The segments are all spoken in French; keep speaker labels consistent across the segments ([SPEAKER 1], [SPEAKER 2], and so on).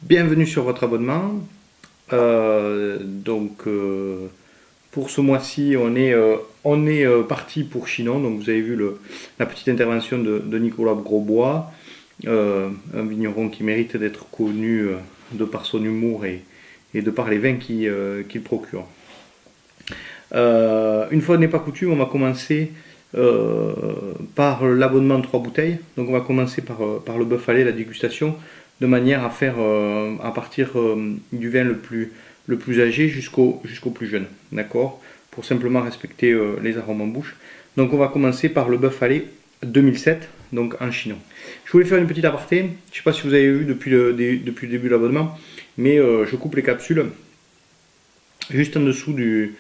[SPEAKER 1] Bienvenue sur votre abonnement. Pour ce mois-ci, on est parti pour Chinon. Donc vous avez vu la petite intervention de Nicolas Grosbois, un vigneron qui mérite d'être connu de par son humour et de par les vins qu'il procure. Une fois n'est pas coutume, on va commencer par l'abonnement de 3 bouteilles. Donc on va commencer par le bœuf alé, la dégustation, de manière à faire à partir du vin le plus âgé jusqu'au plus jeune, d'accord, pour simplement respecter les arômes en bouche. Donc on va commencer par le bœuf alé 2007, donc en Chinon. Je voulais faire une petite aparté, je ne sais pas si vous avez vu depuis le début de l'abonnement, mais je coupe les capsules juste en dessous de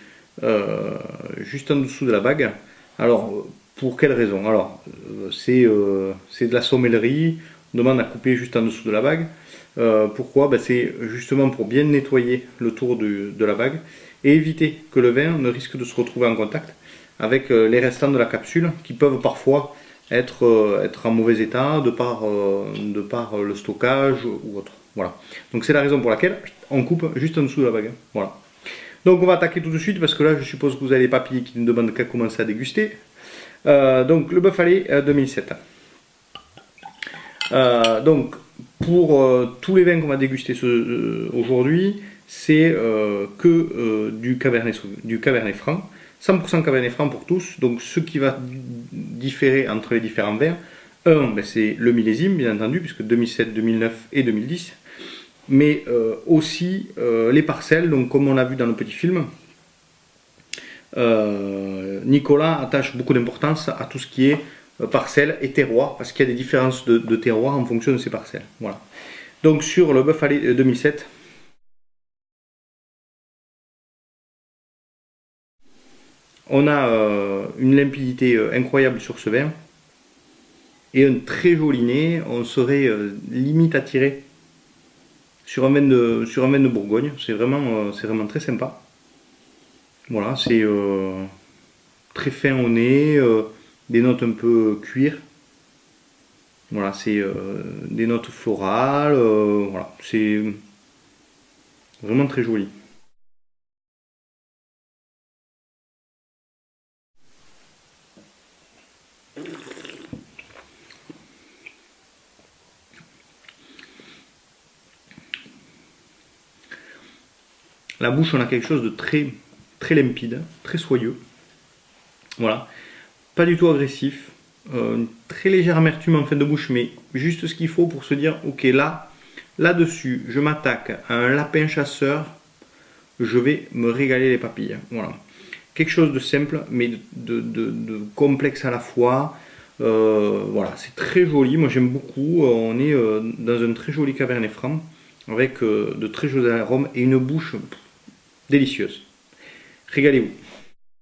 [SPEAKER 1] la bague. Alors, pour quelle raison? Alors, c'est de la sommellerie, on demande à couper juste en dessous de la bague. Pourquoi? C'est justement pour bien nettoyer le tour de la bague et éviter que le vin ne risque de se retrouver en contact avec les restants de la capsule qui peuvent parfois être en mauvais état de par le stockage ou autre. Voilà. Donc c'est la raison pour laquelle on coupe juste en dessous de la bague. Voilà. Donc on va attaquer tout de suite parce que là je suppose que vous avez les papilles qui ne demandent qu'à commencer à déguster. Donc le bœuf alé 2007. Donc pour tous les vins qu'on va déguster aujourd'hui, c'est du Cabernet Franc, 100% Cabernet Franc pour tous. Donc ce qui va différer entre les différents vins, c'est le millésime bien entendu, puisque 2007, 2009 et 2010. Mais aussi les parcelles, donc comme on l'a vu dans le petit film, Nicolas attache beaucoup d'importance à tout ce qui est parcelles et terroirs, parce qu'il y a des différences de terroirs en fonction de ces parcelles. Voilà. Donc sur le bœuf alé 2007, on a une limpidité incroyable sur ce vin et un très joli nez. On serait limite attiré sur un vin de Bourgogne. C'est vraiment très sympa. Voilà, c'est très fin au nez, des notes un peu cuir. Voilà, c'est des notes florales. Voilà, c'est vraiment très joli. La bouche, on a quelque chose de très limpide, très soyeux. Voilà, pas du tout agressif. Une très légère amertume en fin de bouche, mais juste ce qu'il faut pour se dire, ok, là-dessus, je m'attaque à un lapin chasseur, je vais me régaler les papilles. Voilà, quelque chose de simple, mais de complexe à la fois. Voilà, c'est très joli, moi j'aime beaucoup. On est dans un très joli Cabernet Franc, avec de très jolis arômes et une bouche délicieuse. Régalez-vous.